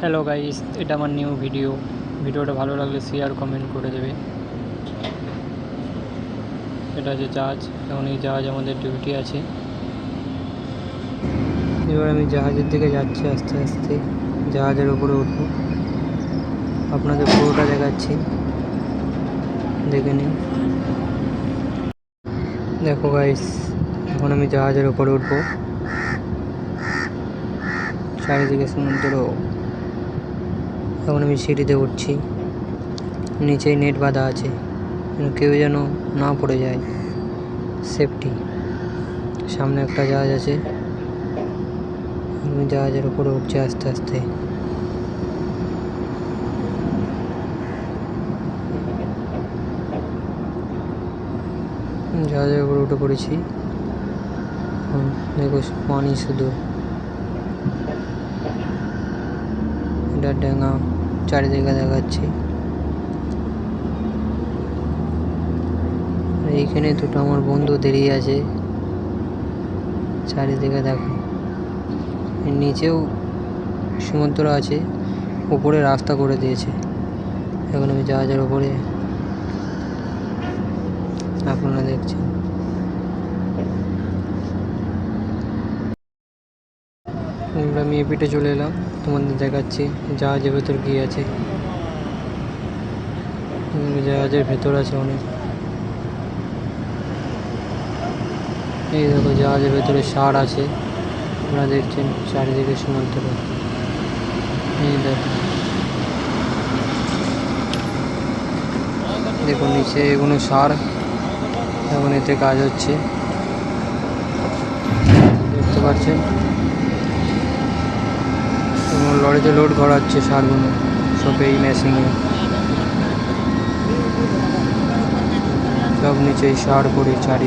Hello guys, এটা আমার new ভিডিওটা ভালো লাগলে শেয়ার কমেন্ট করে দেবে। এটা হচ্ছে জাহাজ। এখন এই জাহাজ আমাদের ডিউটি আছে। এবার আমি জাহাজের দিকে যাচ্ছি আস্তে আস্তে, জাহাজের উপরে উঠবো। আপনাদের পুরোটা দেখাচ্ছি, দেখে নিন। দেখো গাইস, এখন আমি জাহাজের উপরে উঠবো। চারিদিকে সমুদ্র। এখন আমি সিঁড়িতে উঠছি, নিচেই নেট বাঁধা আছে, কেউ যেন না পড়ে যায়, সেফটি। সামনে একটা জাহাজ আছে, আমি জাহাজের উপরে উঠছি আস্তে আস্তে। জাহাজের উপরে উঠে পড়েছি। দেখো পানি শুধু, এটা ডেঙ্গা চারিদিকে দেখাচ্ছি। এইখানে দুটো আমার বন্ধু দাঁড়িয়ে আছে, চারিদিকে দেখো। নিচেও সমুদ্র আছে, উপরে রাস্তা করে দিয়েছে। এখন আমি জাহাজের উপরে, আপনারা দেখছেন। আমি এপিটে চলে এলাম, তোমাদের দেখাচ্ছি জাহাজের ভেতর কি আছে। জাহাজের ভেতর আছে অনেক। এই দেখো জাহাজের ভেতরে ষাঁড় আছে, আপনারা দেখছেন চারিদিকে সমুদ্র। এই দেখুন নিচে এগুলো ষাঁড়, এখন এতে কাজ হচ্ছে, দেখতে পাচ্ছেন। এবং লরিতে লোড করা হচ্ছে ষাঁড়গুলো, সব এই মেশিনে। সব নিচে ষাঁড় পড়ে চারি